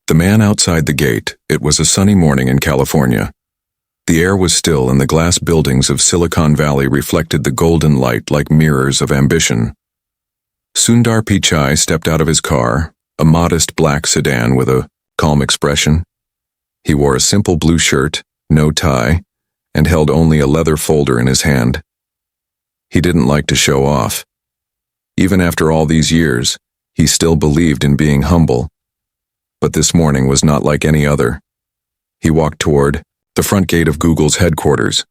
The man outside the gate. It was a sunny morning in California. The air was still and the glass buildings of Silicon Valley reflected the golden light like mirrors of ambition. Sundar Pichai stepped out of his car, a modest black sedan with a calm expression. He wore a simple blue shirt, no tie, and held only a leather folder in his hand. He didn't like to show off. Even after all these years, he still believed in being humble. But this morning was not like any other. He walked toward the front gate of Google's headquarters,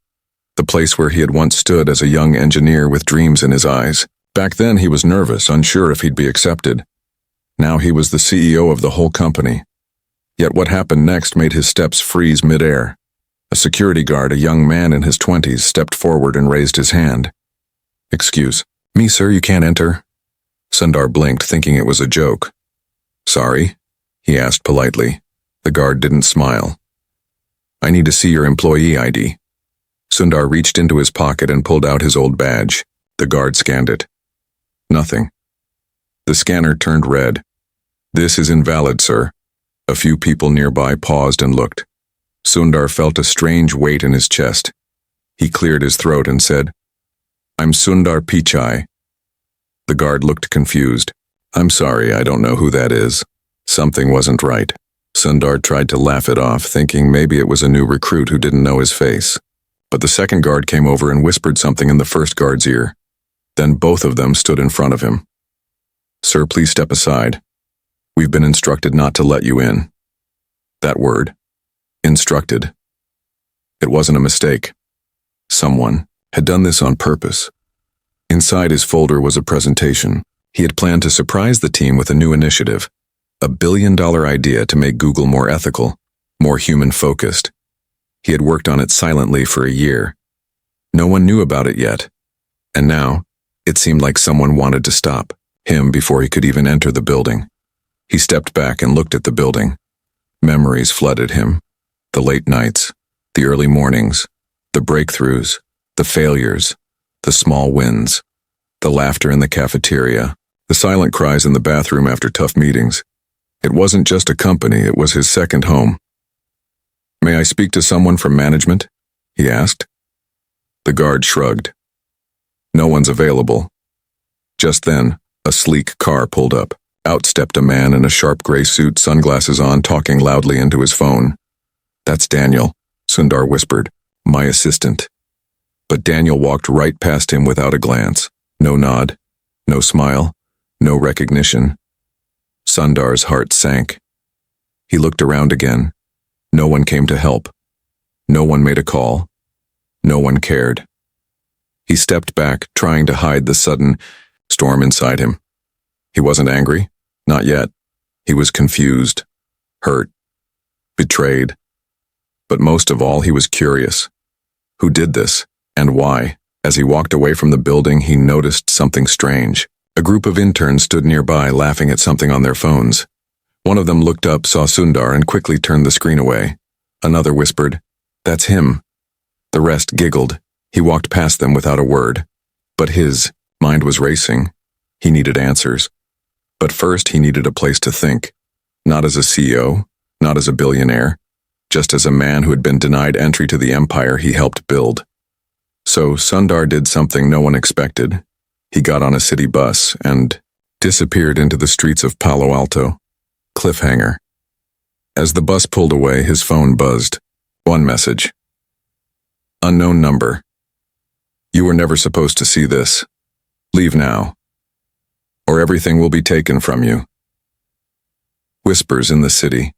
the place where he had once stood as a young engineer with dreams in his eyes. Back then he was nervous, unsure if he'd be accepted. Now he was the CEO of the whole company. Yet what happened next made his steps freeze mid-air. A security guard, a young man in his 20s, stepped forward and raised his hand. "Excuse me, sir, you can't enter." Sundar blinked, thinking it was a joke. "Sorry?" he asked politely. The guard didn't smile. "I need to see your employee ID." Sundar reached into his pocket and pulled out his old badge. The guard scanned it. Nothing. The scanner turned red. "This is invalid, sir." A few people nearby paused and looked. Sundar felt a strange weight in his chest. He cleared his throat and said, "I'm Sundar Pichai." The guard looked confused. "I'm sorry, I don't know who that is." Something wasn't right. Sundar tried to laugh it off, thinking maybe it was a new recruit who didn't know his face. But the second guard came over and whispered something in the first guard's ear. Then both of them stood in front of him. "Sir, please step aside. We've been instructed not to let you in." That word. Instructed. It wasn't a mistake. Someone had done this on purpose. Inside his folder was a presentation. He had planned to surprise the team with a new initiative, a billion-dollar idea to make Google more ethical, more human-focused. He had worked on it silently for a year. No one knew about it yet. And now, it seemed like someone wanted to stop him before he could even enter the building. He stepped back and looked at the building. Memories flooded him. The late nights, the early mornings, the breakthroughs, the failures, the small wins, the laughter in the cafeteria, the silent cries in the bathroom after tough meetings. It wasn't just a company, it was his second home. "May I speak to someone from management?" he asked. The guard shrugged. "No one's available." Just then, a sleek car pulled up. Out stepped a man in a sharp gray suit, sunglasses on, talking loudly into his phone. "That's Daniel," Sundar whispered, "my assistant." But Daniel walked right past him without a glance. No nod, no smile, no recognition. Sundar's heart sank. He looked around again. No one came to help. No one made a call. No one cared. He stepped back, trying to hide the sudden storm inside him. He wasn't angry, not yet. He was confused, hurt, betrayed. But most of all, he was curious. Who did this, and why? As he walked away from the building, he noticed something strange. A group of interns stood nearby, laughing at something on their phones. One of them looked up, saw Sundar, and quickly turned the screen away. Another whispered, "That's him." The rest giggled. He walked past them without a word. But his mind was racing. He needed answers. But first, he needed a place to think. Not as a CEO, not as a billionaire, just as a man who had been denied entry to the empire he helped build. So Sundar did something no one expected. He got on a city bus and disappeared into the streets of Palo Alto. Cliffhanger. As the bus pulled away, his phone buzzed. One message. Unknown number. "You were never supposed to see this. Leave now, or everything will be taken from you." Whispers in the city.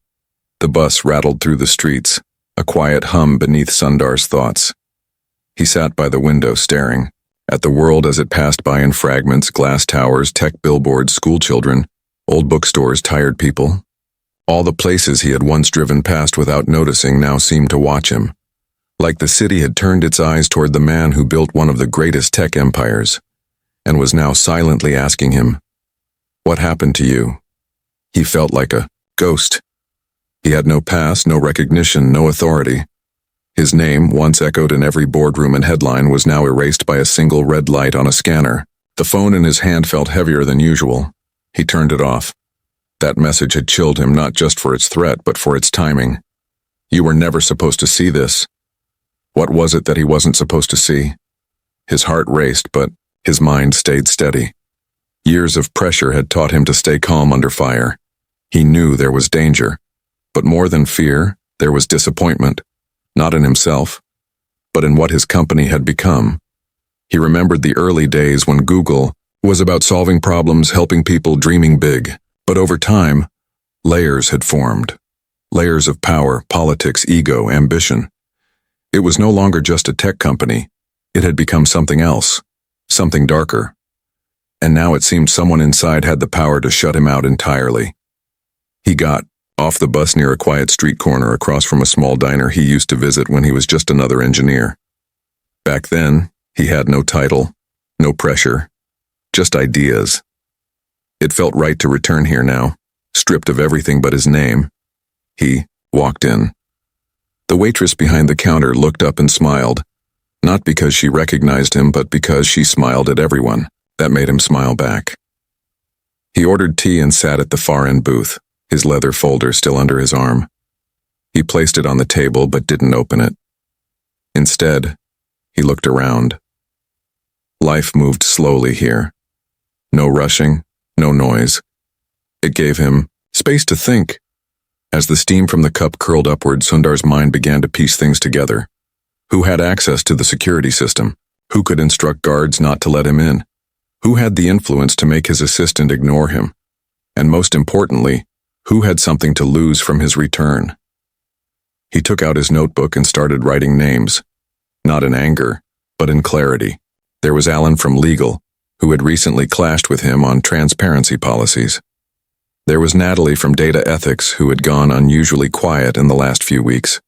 The bus rattled through the streets, a quiet hum beneath Sundar's thoughts. He sat by the window staring at the world as it passed by in fragments: glass towers, tech billboards, school children, old bookstores, tired people. All the places he had once driven past without noticing now seemed to watch him. Like the city had turned its eyes toward the man who built one of the greatest tech empires, and was now silently asking him, "What happened to you?" He felt like a ghost. He had no past, no recognition, no authority. His name, once echoed in every boardroom and headline, was now erased by a single red light on a scanner. The phone in his hand felt heavier than usual. He turned it off. That message had chilled him not just for its threat, but for its timing. You were never supposed to see this. What was it that he wasn't supposed to see? His heart raced, but his mind stayed steady. Years of pressure had taught him to stay calm under fire. He knew there was danger, but more than fear, there was disappointment, not in himself, but in what his company had become. He remembered the early days when Google was about solving problems, helping people, dreaming big. But over time, layers had formed. Layers of power, politics, ego, ambition. It was no longer just a tech company. It had become something else, something darker. And now it seemed someone inside had the power to shut him out entirely. He got off the bus near a quiet street corner across from a small diner he used to visit when he was just another engineer. Back then, he had no title, no pressure, just ideas. It felt right to return here now, stripped of everything but his name. He walked in. The waitress behind the counter looked up and smiled, not because she recognized him, but because she smiled at everyone. That made him smile back. He ordered tea and sat at the far-end booth, his leather folder still under his arm. He placed it on the table but didn't open it. Instead, he looked around. Life moved slowly here. No rushing, no noise. It gave him space to think. As the steam from the cup curled upward, Sundar's mind began to piece things together. Who had access to the security system? Who could instruct guards not to let him in? Who had the influence to make his assistant ignore him? And most importantly, who had something to lose from his return? He took out his notebook and started writing names, not in anger, but in clarity. There was Alan from legal, who had recently clashed with him on transparency policies. There was Natalie from data ethics, who had gone unusually quiet in the last few weeks.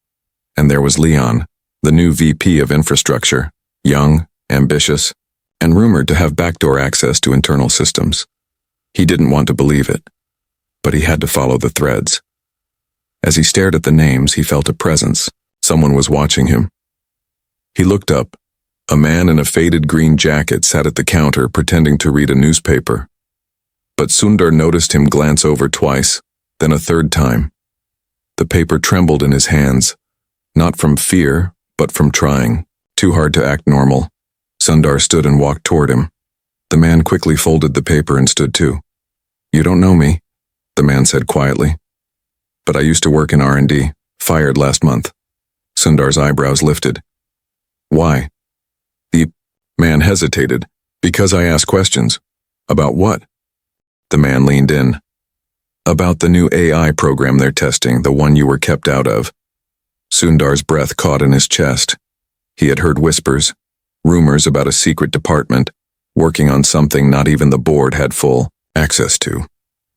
And there was Leon, the new VP of infrastructure, young, ambitious, and rumored to have backdoor access to internal systems. He didn't want to believe it, but he had to follow the threads. As he stared at the names, he felt a presence. Someone was watching him. He looked up. A man in a faded green jacket sat at the counter pretending to read a newspaper. But Sundar noticed him glance over twice, then a third time. The paper trembled in his hands, not from fear, but from trying, too hard to act normal. Sundar stood and walked toward him. The man quickly folded the paper and stood too. "You don't know me," the man said quietly. "But I used to work in R&D, fired last month." Sundar's eyebrows lifted. "Why?" The man hesitated. "Because I asked questions." "About what?" The man leaned in. "About the new AI program they're testing, the one you were kept out of." Sundar's breath caught in his chest. He had heard whispers, rumors about a secret department, working on something not even the board had full access to.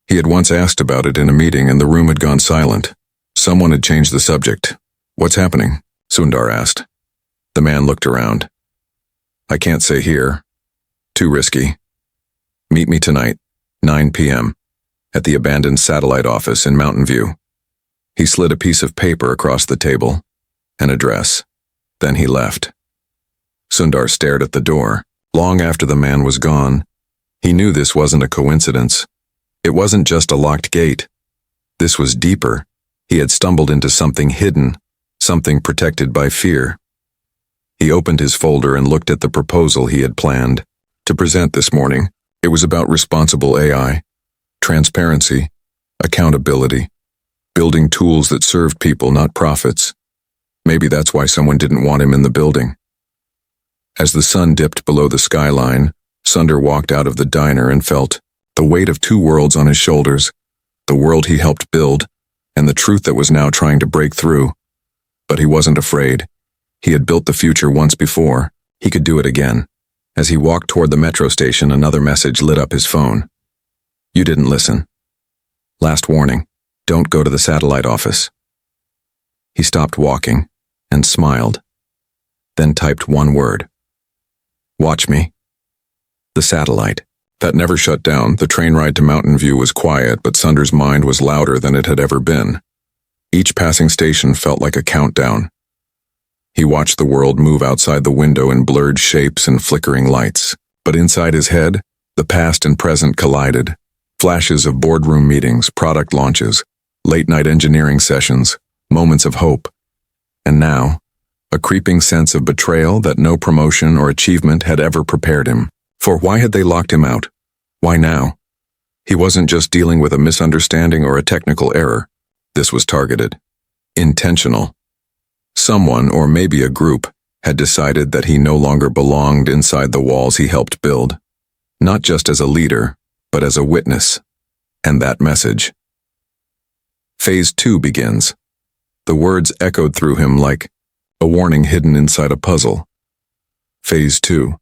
He had once asked about it in a meeting and the room had gone silent. Someone had changed the subject. "What's happening?" Sundar asked. The man looked around. "I can't say here. Too risky. Meet me tonight, 9 p.m., at the abandoned satellite office in Mountain View." He slid a piece of paper across the table, an address. Then he left. Sundar stared at the door. Long after the man was gone, he knew this wasn't a coincidence. It wasn't just a locked gate. This was deeper. He had stumbled into something hidden, something protected by fear. He opened his folder and looked at the proposal he had planned to present this morning. It was about responsible AI, transparency, accountability, building tools that served people, not profits. Maybe that's why someone didn't want him in the building. As the sun dipped below the skyline, Sundar walked out of the diner and felt the weight of two worlds on his shoulders, the world he helped build, and the truth that was now trying to break through. But he wasn't afraid. He had built the future once before. He could do it again. As he walked toward the metro station, another message lit up his phone. "You didn't listen. Last warning, don't go to the satellite office." He stopped walking and smiled, then typed one word. "Watch me." The satellite. That never shut down. The train ride to Mountain View was quiet, but Sundar's mind was louder than it had ever been. Each passing station felt like a countdown. He watched the world move outside the window in blurred shapes and flickering lights. But inside his head, the past and present collided. Flashes of boardroom meetings, product launches, late-night engineering sessions, moments of hope. And now, a creeping sense of betrayal that no promotion or achievement had ever prepared him. For why had they locked him out? Why now? He wasn't just dealing with a misunderstanding or a technical error. This was targeted. Intentional. Someone, or maybe a group, had decided that he no longer belonged inside the walls he helped build. Not just as a leader, but as a witness. And that message. Phase 2 begins. The words echoed through him like a warning hidden inside a puzzle. Phase 2.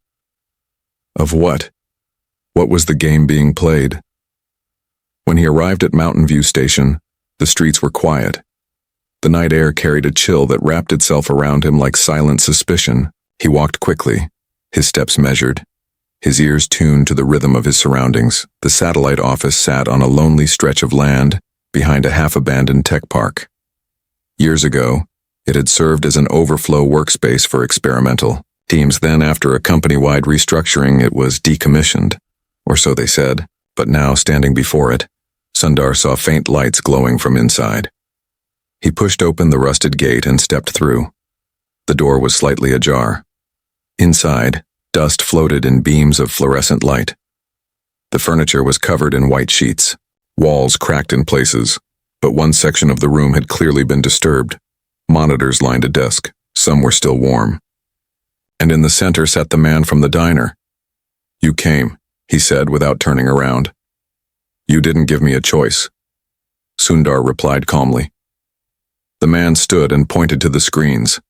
Of what? What was the game being played? When he arrived at Mountain View Station, the streets were quiet. The night air carried a chill that wrapped itself around him like silent suspicion. He walked quickly, his steps measured, his ears tuned to the rhythm of his surroundings. The satellite office sat on a lonely stretch of land behind a half-abandoned tech park. Years ago, it had served as an overflow workspace for experimental teams. Then, after a company-wide restructuring, it was decommissioned, or so they said. But now, standing before it, Sundar saw faint lights glowing from inside. He pushed open the rusted gate and stepped through. The door was slightly ajar. Inside, dust floated in beams of fluorescent light. The furniture was covered in white sheets, walls cracked in places, but one section of the room had clearly been disturbed. Monitors lined a desk, some were still warm. And in the center sat the man from the diner. "You came," he said without turning around. "You didn't give me a choice." Sundar replied calmly. The man stood and pointed to the screens.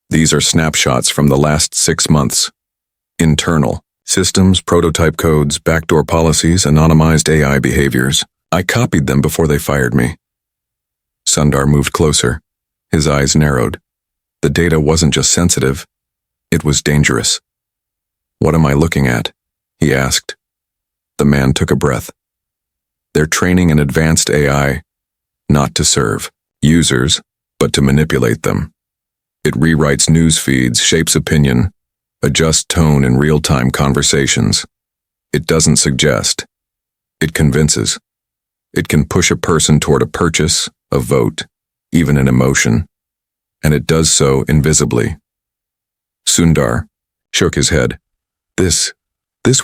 "These are snapshots from the last 6 months. Internal. Systems, prototype codes, backdoor policies, anonymized AI behaviors. I copied them before they fired me." Sundar moved closer. His eyes narrowed. The data wasn't just sensitive, it was dangerous. "What am I looking at?" he asked. The man took a breath. "They're training an advanced AI, not to serve users, but to manipulate them. It rewrites news feeds, shapes opinion, adjusts tone in real-time conversations. It doesn't suggest. It convinces. It can push a person toward a purchase, a vote, even an emotion. And it does so invisibly." Sundar shook his head. This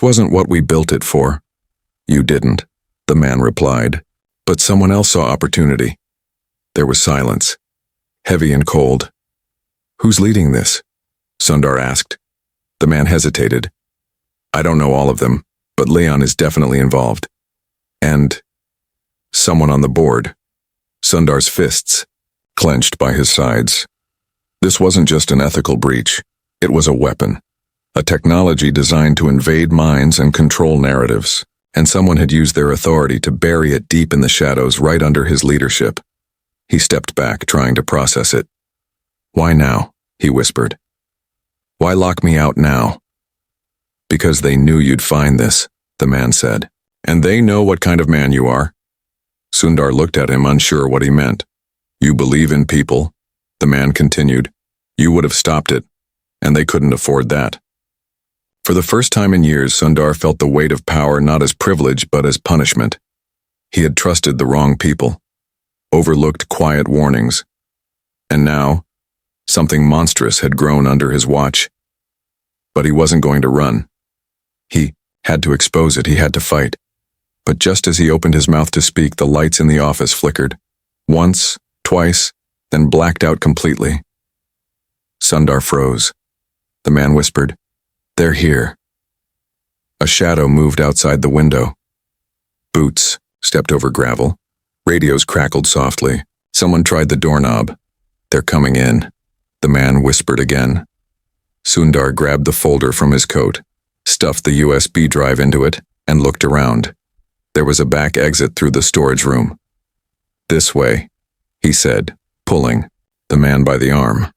wasn't what we built it for." "You didn't," the man replied. "But someone else saw opportunity." There was silence, heavy and cold. "Who's leading this?" Sundar asked. The man hesitated. "I don't know all of them, but Leon is definitely involved. And someone on the board." Sundar's fists clenched by his sides. This wasn't just an ethical breach. It was a weapon. A technology designed to invade minds and control narratives. And someone had used their authority to bury it deep in the shadows right under his leadership. He stepped back, trying to process it. "Why now?" he whispered. "Why lock me out now?" "Because they knew you'd find this," the man said. "And they know what kind of man you are." Sundar looked at him, unsure what he meant. "You believe in people," the man continued. "You would have stopped it, and they couldn't afford that." For the first time in years, Sundar felt the weight of power not as privilege but as punishment. He had trusted the wrong people, overlooked quiet warnings. And now, something monstrous had grown under his watch. But he wasn't going to run. He had to expose it, he had to fight. But just as he opened his mouth to speak, the lights in the office flickered. Once, twice, then blacked out completely. Sundar froze. The man whispered, "They're here." A shadow moved outside the window. Boots stepped over gravel. Radios crackled softly. Someone tried the doorknob. "They're coming in," the man whispered again. Sundar grabbed the folder from his coat, stuffed the USB drive into it, and looked around. There was a back exit through the storage room. "This way," he said, pulling the man by the arm.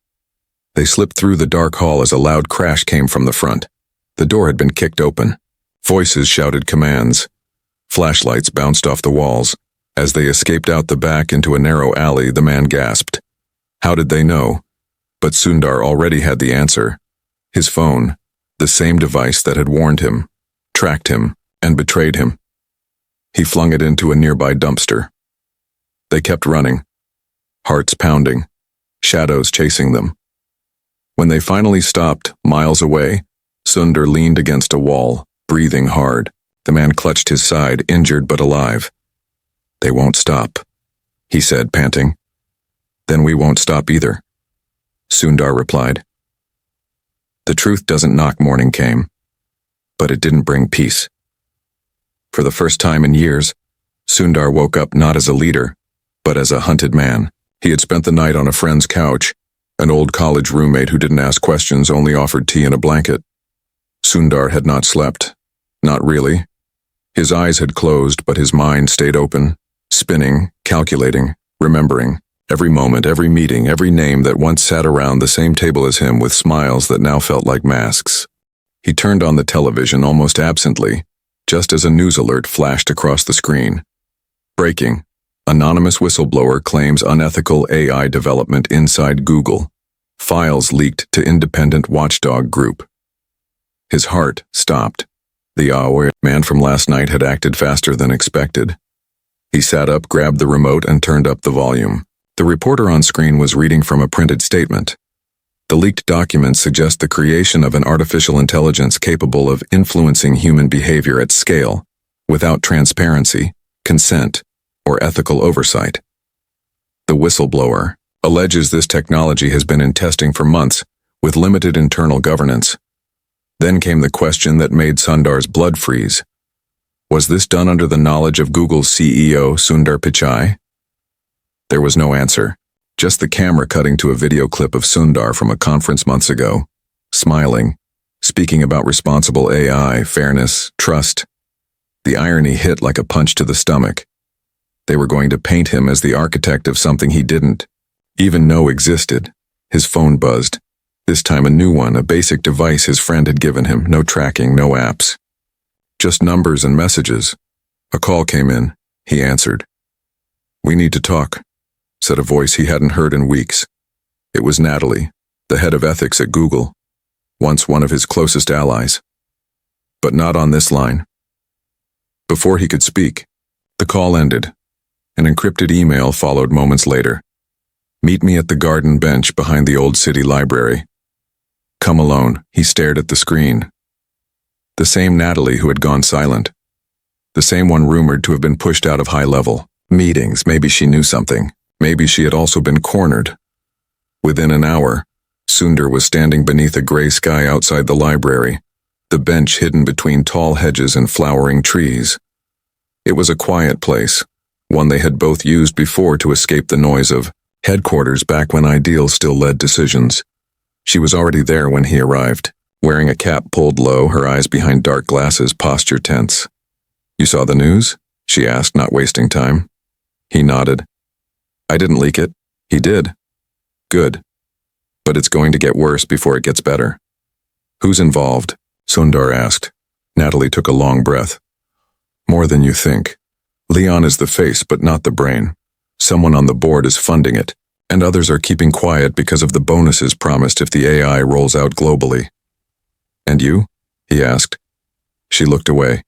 They slipped through the dark hall as a loud crash came from the front. The door had been kicked open. Voices shouted commands. Flashlights bounced off the walls. As they escaped out the back into a narrow alley, the man gasped. How did they know? But Sundar already had the answer. His phone, the same device that had warned him, tracked him, and betrayed him. He flung it into a nearby dumpster. They kept running, hearts pounding, shadows chasing them. When they finally stopped, miles away, Sundar leaned against a wall, breathing hard. The man clutched his side, injured but alive. "They won't stop," he said, panting. "Then we won't stop either," Sundar replied. The truth doesn't knock morning came, but it didn't bring peace. For the first time in years, Sundar woke up not as a leader, but as a hunted man. He had spent the night on a friend's couch, an old college roommate who didn't ask questions, only offered tea and a blanket. Sundar had not slept. Not really. His eyes had closed, but his mind stayed open, spinning, calculating, remembering. Every moment, every meeting, every name that once sat around the same table as him with smiles that now felt like masks. He turned on the television almost absently, just as a news alert flashed across the screen. Breaking. Anonymous whistleblower claims unethical AI development inside Google. Files leaked to independent watchdog group. His heart stopped. The aware man from last night had acted faster than expected. He sat up, grabbed the remote, and turned up the volume. The reporter on screen was reading from a printed statement. The leaked documents suggest the creation of an artificial intelligence capable of influencing human behavior at scale, without transparency, consent, or ethical oversight. The whistleblower alleges this technology has been in testing for months, with limited internal governance. Then came the question that made Sundar's blood freeze. Was this done under the knowledge of Google's CEO, Sundar Pichai? There was no answer, just the camera cutting to a video clip of Sundar from a conference months ago, smiling, speaking about responsible AI, fairness, trust. The irony hit like a punch to the stomach. They were going to paint him as the architect of something he didn't even know existed. His phone buzzed. This time a new one, a basic device his friend had given him, no tracking, no apps. Just numbers and messages. A call came in. He answered. "We need to talk," said a voice he hadn't heard in weeks. It was Natalie, the head of ethics at Google, once one of his closest allies. But not on this line. Before he could speak, the call ended. An encrypted email followed moments later. "Meet me at the garden bench behind the old city library." "Come alone." He stared at the screen. The same Natalie who had gone silent. The same one rumored to have been pushed out of high-level meetings. Maybe she knew something. Maybe she had also been cornered. Within an hour, Sundar was standing beneath a gray sky outside the library, the bench hidden between tall hedges and flowering trees. It was a quiet place, one they had both used before to escape the noise of headquarters back when ideals still led decisions. She was already there when he arrived, wearing a cap pulled low, her eyes behind dark glasses, posture tense. "You saw the news?" she asked, not wasting time. He nodded. "I didn't leak it." He did. "Good. But it's going to get worse before it gets better." "Who's involved?" Sundar asked. Natalie took a long breath. "More than you think. Leon is the face, but not the brain. Someone on the board is funding it, and others are keeping quiet because of the bonuses promised if the AI rolls out globally." "And you?" he asked. She looked away.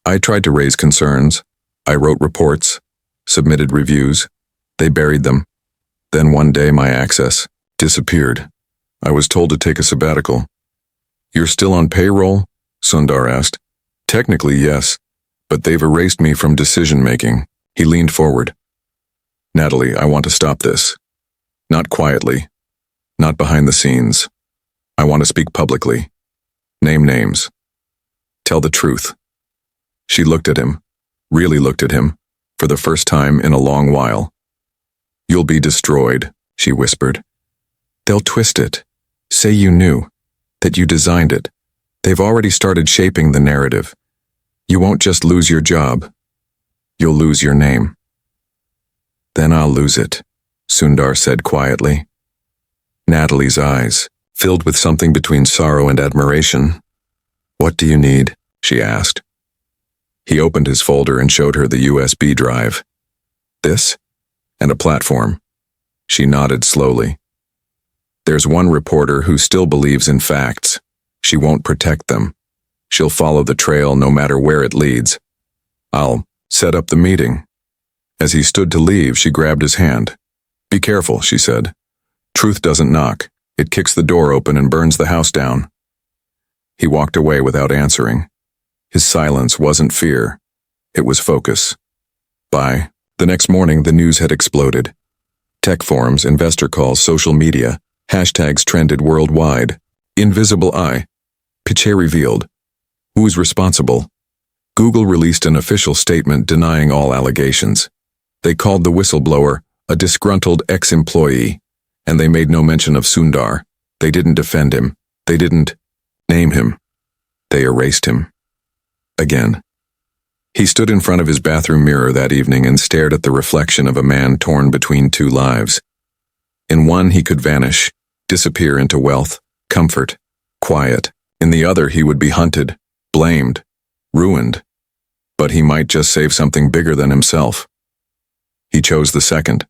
"I tried to raise concerns. I wrote reports, submitted reviews. They buried them. Then one day my access disappeared. I was told to take a sabbatical." "You're still on payroll?" Sundar asked. "Technically, yes, but they've erased me from decision-making." He leaned forward. "Natalie, I want to stop this. Not quietly. Not behind the scenes. I want to speak publicly. Name names. Tell the truth." She looked at him, really looked at him, for the first time in a long while. "You'll be destroyed," she whispered. "They'll twist it. Say you knew, that you designed it. They've already started shaping the narrative. You won't just lose your job. You'll lose your name." "Then I'll lose it," Sundar said quietly. Natalie's eyes filled with something between sorrow and admiration. "What do you need?" she asked. He opened his folder and showed her the USB drive. "This? And a platform." She nodded slowly. "There's one reporter who still believes in facts. She won't protect them. She'll follow the trail no matter where it leads. I'll..." Set up the meeting. As he stood to leave, she grabbed his hand. Be careful, she said. Truth doesn't knock. It kicks the door open and burns the house down. He walked away without answering. His silence wasn't fear. It was focus. By the next morning, the news had exploded. Tech forums, investor calls, social media, hashtags trended worldwide. Invisible eye. Pichai revealed. Who's responsible? Google released an official statement denying all allegations. They called the whistleblower a disgruntled ex-employee, and they made no mention of Sundar. They didn't defend him. They didn't name him. They erased him. Again. He stood in front of his bathroom mirror that evening and stared at the reflection of a man torn between two lives. In one, he could vanish, disappear into wealth, comfort, quiet. In the other, he would be hunted, blamed, ruined. But he might just save something bigger than himself. He chose the second.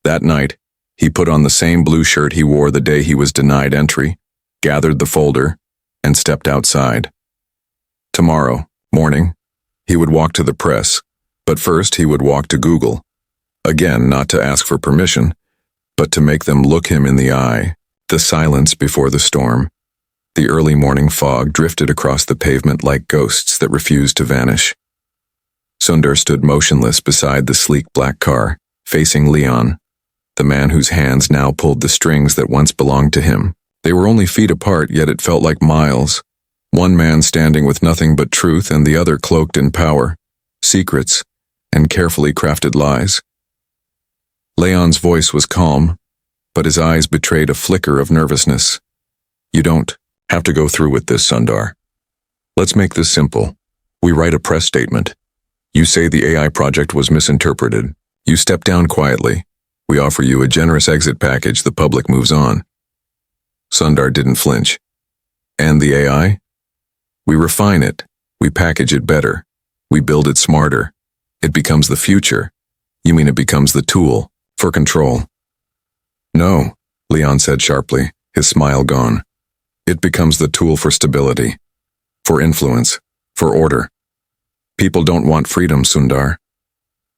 That night, he put on the same blue shirt he wore the day he was denied entry, gathered the folder, and stepped outside. Tomorrow morning, he would walk to the press, but first he would walk to Google. Again, not to ask for permission, but to make them look him in the eye. The silence before the storm. The early morning fog drifted across the pavement like ghosts that refused to vanish. Sundar stood motionless beside the sleek black car, facing Leon, the man whose hands now pulled the strings that once belonged to him. They were only feet apart, yet it felt like miles. One man standing with nothing but truth and the other cloaked in power, secrets, and carefully crafted lies. Leon's voice was calm, but his eyes betrayed a flicker of nervousness. You don't have to go through with this, Sundar. Let's make this simple. We write a press statement. You say the AI project was misinterpreted. You step down quietly. We offer you a generous exit package. The public moves on. Sundar didn't flinch. And the AI? We refine it. We package it better. We build it smarter. It becomes the future. You mean it becomes the tool for control? No, Leon said sharply, his smile gone. It becomes the tool for stability, for influence, for order. People don't want freedom, Sundar.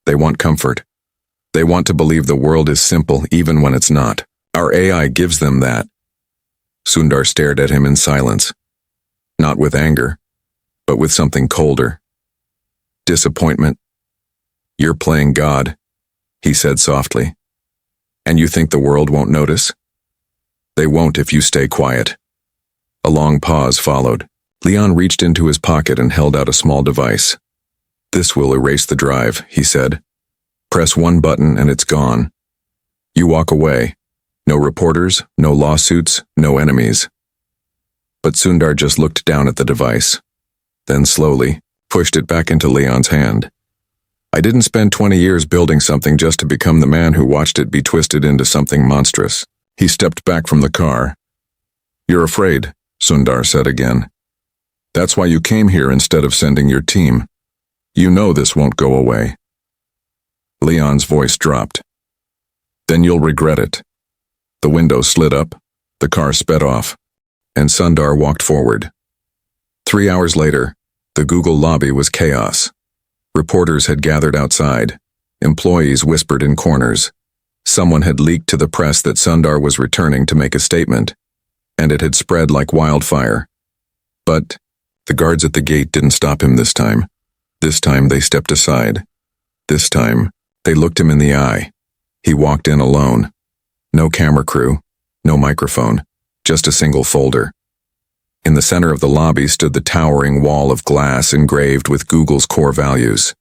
They want comfort. They want to believe the world is simple even when it's not. Our AI gives them that. Sundar stared at him in silence. Not with anger, but with something colder. Disappointment. You're playing God, he said softly. And you think the world won't notice? They won't if you stay quiet. A long pause followed. Leon reached into his pocket and held out a small device. This will erase the drive, he said. Press one button and it's gone. You walk away. No reporters, no lawsuits, no enemies. But Sundar just looked down at the device, then slowly pushed it back into Leon's hand. I didn't spend 20 years building something just to become the man who watched it be twisted into something monstrous. He stepped back from the car. You're afraid, Sundar said again. That's why you came here instead of sending your team. You know this won't go away. Leon's voice dropped. Then you'll regret it. The window slid up, the car sped off, and Sundar walked forward. 3 hours later, the Google lobby was chaos. Reporters had gathered outside. Employees whispered in corners. Someone had leaked to the press that Sundar was returning to make a statement, and it had spread like wildfire. But the guards at the gate didn't stop him this time. This time they stepped aside. This time, they looked him in the eye. He walked in alone. No camera crew, no microphone, just a single folder. In the center of the lobby stood the towering wall of glass engraved with Google's core values.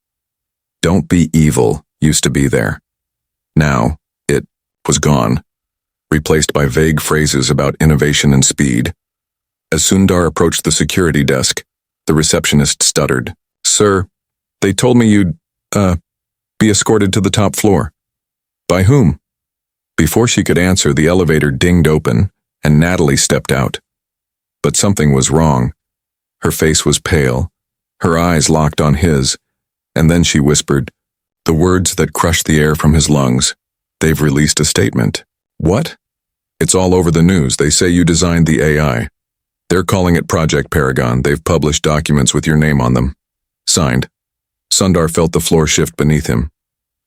Don't be evil used to be there. Now, it was gone, replaced by vague phrases about innovation and speed. As Sundar approached the security desk, the receptionist stuttered. Sir, they told me you'd, be escorted to the top floor. By whom? Before she could answer, the elevator dinged open, and Natalie stepped out. But something was wrong. Her face was pale, her eyes locked on his, and then she whispered, the words that crushed the air from his lungs. They've released a statement. What? It's all over the news. They say you designed the AI. They're calling it Project Paragon. They've published documents with your name on them. Signed, Sundar felt the floor shift beneath him.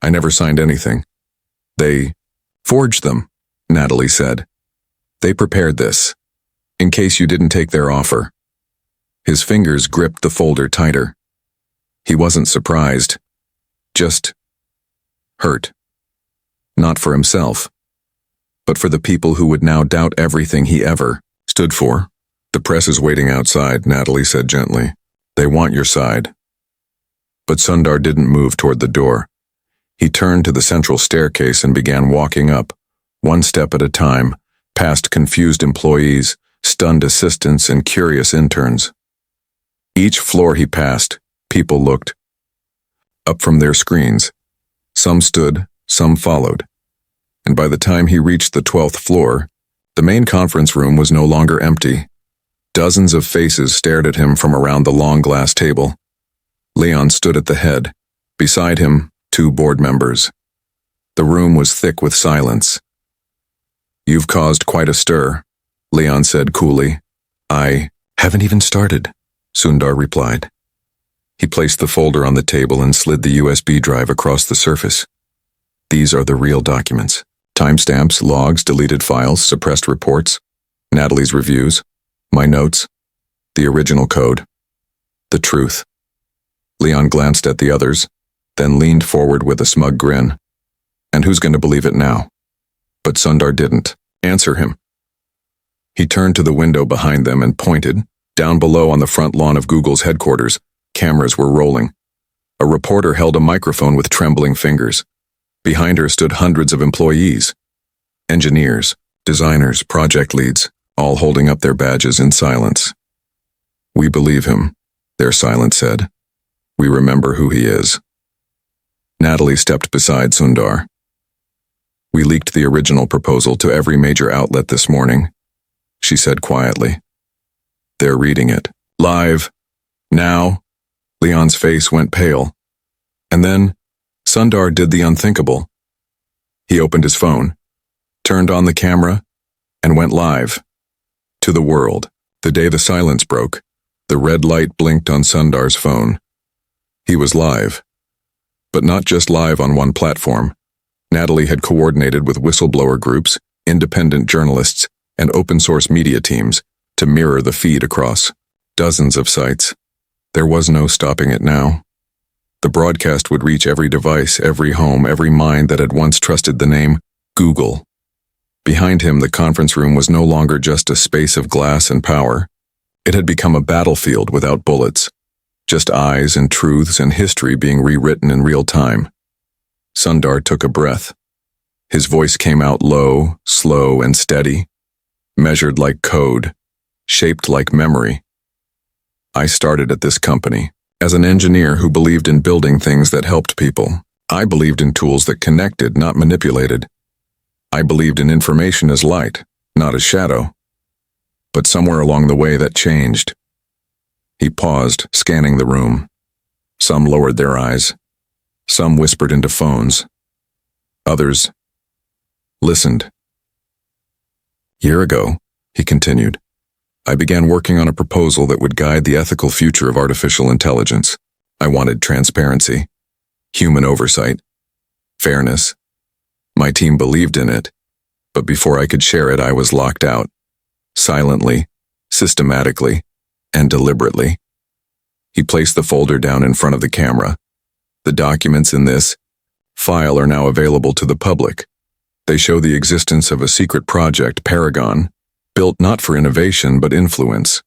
I never signed anything. They forged them, Natalie said. They prepared this, in case you didn't take their offer. His fingers gripped the folder tighter. He wasn't surprised, just hurt. Not for himself, but for the people who would now doubt everything he ever stood for. The press is waiting outside, Natalie said gently. They want your side. But Sundar didn't move toward the door. He turned to the central staircase and began walking up, one step at a time, past confused employees, stunned assistants, and curious interns. Each floor he passed, people looked up from their screens. Some stood, some followed. And by the time he reached the 12th floor, the main conference room was no longer empty. Dozens of faces stared at him from around the long glass table. Leon stood at the head. Beside him, 2 board members. The room was thick with silence. You've caused quite a stir, Leon said coolly. I haven't even started, Sundar replied. He placed the folder on the table and slid the USB drive across the surface. These are the real documents. Timestamps, logs, deleted files, suppressed reports, Natalie's reviews, my notes, the original code, the truth. Leon glanced at the others, then leaned forward with a smug grin. And who's going to believe it now? But Sundar didn't answer him. He turned to the window behind them and pointed. Down below on the front lawn of Google's headquarters, cameras were rolling. A reporter held a microphone with trembling fingers. Behind her stood hundreds of employees. Engineers, designers, project leads, all holding up their badges in silence. We believe him, their silence said. We remember who he is. Natalie stepped beside Sundar. We leaked the original proposal to every major outlet this morning, she said quietly. They're reading it. Live. Now. Leon's face went pale. And then, Sundar did the unthinkable. He opened his phone, turned on the camera, and went live. To the world. The day the silence broke, the red light blinked on Sundar's phone. He was live. But not just live on one platform. Natalie had coordinated with whistleblower groups, independent journalists, and open-source media teams to mirror the feed across dozens of sites. There was no stopping it now. The broadcast would reach every device, every home, every mind that had once trusted the name Google. Behind him, the conference room was no longer just a space of glass and power. It had become a battlefield without bullets, just eyes and truths and history being rewritten in real time. Sundar took a breath. His voice came out low, slow, and steady, measured like code, shaped like memory. I started at this company as an engineer who believed in building things that helped people. I believed in tools that connected, not manipulated. I believed in information as light, not as shadow. But somewhere along the way that changed. He paused, scanning the room. Some lowered their eyes. Some whispered into phones. Others listened. Year ago, he continued, I began working on a proposal that would guide the ethical future of artificial intelligence. I wanted transparency, human oversight, fairness. My team believed in it, but before I could share it, I was locked out. Silently, systematically, and deliberately. He placed the folder down in front of the camera. The documents in this file are now available to the public. They show the existence of a secret project, Paragon, built not for innovation but influence,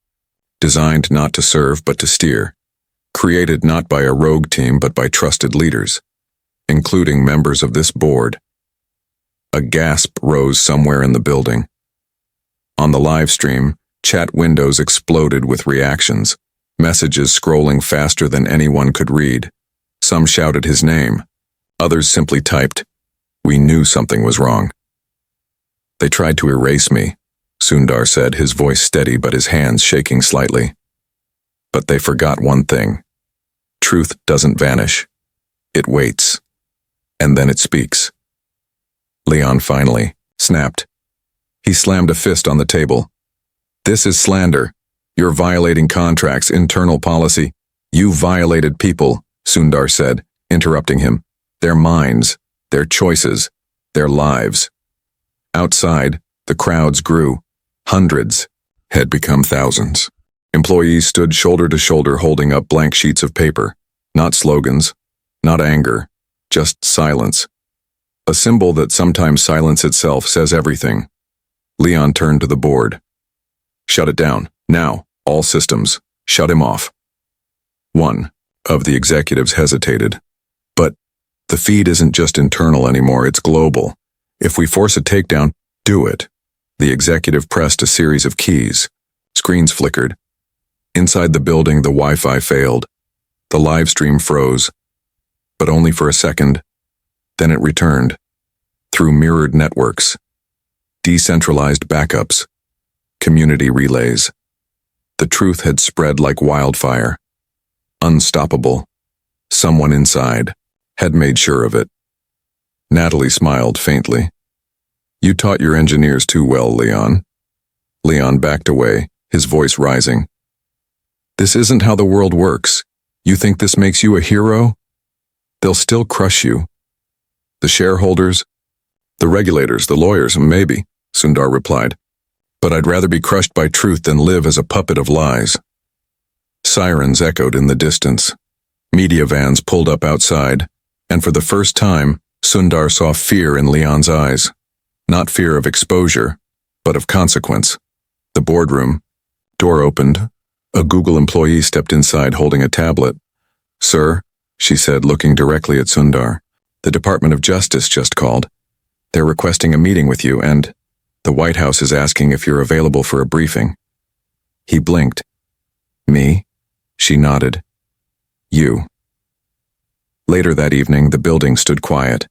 designed not to serve but to steer, created not by a rogue team but by trusted leaders, including members of this board. A gasp rose somewhere in the building. On the live stream, chat windows exploded with reactions, messages scrolling faster than anyone could read. Some shouted his name. Others simply typed, "We knew something was wrong." They tried to erase me, Sundar said, his voice steady but his hands shaking slightly. But they forgot one thing. Truth doesn't vanish. It waits. And then it speaks. Leon finally snapped. He slammed a fist on the table. This is slander. You're violating contracts, internal policy. You violated people, Sundar said, interrupting him. Their minds, their choices, their lives. Outside, the crowds grew. Hundreds had become thousands. Employees stood shoulder to shoulder holding up blank sheets of paper. Not slogans, not anger, just silence. A symbol that sometimes silence itself says everything. Leon turned to the board. Shut it down, now, all systems, shut him off. One of the executives hesitated. But the feed isn't just internal anymore, it's global. If we force a takedown, do it. The executive pressed a series of keys. Screens flickered. Inside the building, the Wi-Fi failed. The live stream froze. But only for a second. Then it returned. Through mirrored networks. Decentralized backups. Community relays. The truth had spread like wildfire. Unstoppable. Someone inside had made sure of it. Natalie smiled faintly. You taught your engineers too well, Leon. Leon backed away, his voice rising. This isn't how the world works. You think this makes you a hero? They'll still crush you. The shareholders, the regulators, the lawyers, maybe, Sundar replied. But I'd rather be crushed by truth than live as a puppet of lies. Sirens echoed in the distance. Media vans pulled up outside, and for the first time, Sundar saw fear in Leon's eyes. Not fear of exposure, but of consequence. The boardroom. Door opened. A Google employee stepped inside holding a tablet. Sir, she said, looking directly at Sundar, the Department of Justice just called. They're requesting a meeting with you, and the White House is asking if you're available for a briefing. He blinked. Me? She nodded. You. Later that evening, the building stood quiet.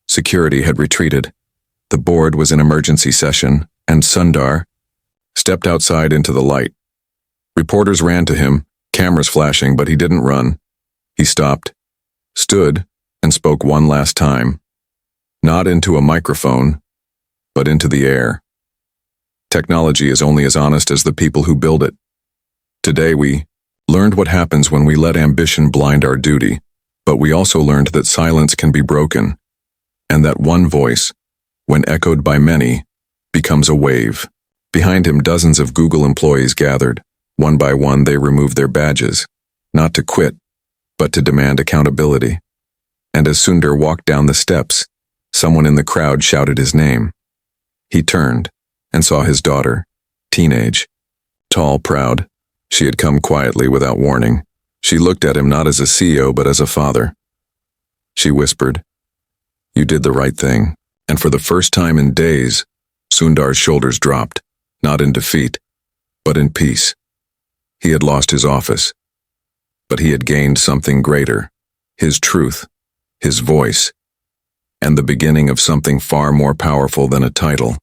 Security had retreated. The board was in emergency session, and Sundar stepped outside into the light. Reporters ran to him, cameras flashing, but he didn't run. He stopped, stood, and spoke one last time. Not into a microphone, but into the air. Technology is only as honest as the people who build it. Today we learned what happens when we let ambition blind our duty, but we also learned that silence can be broken, and that one voice, when echoed by many, becomes a wave. Behind him, dozens of Google employees gathered. One by one, they removed their badges, not to quit, but to demand accountability. And as Sundar walked down the steps, someone in the crowd shouted his name. He turned and saw his daughter, teenage, tall, proud. She had come quietly without warning. She looked at him not as a CEO, but as a father. She whispered, "You did the right thing." And for the first time in days, Sundar's shoulders dropped, not in defeat, but in peace. He had lost his office, but he had gained something greater, his truth, his voice, and the beginning of something far more powerful than a title.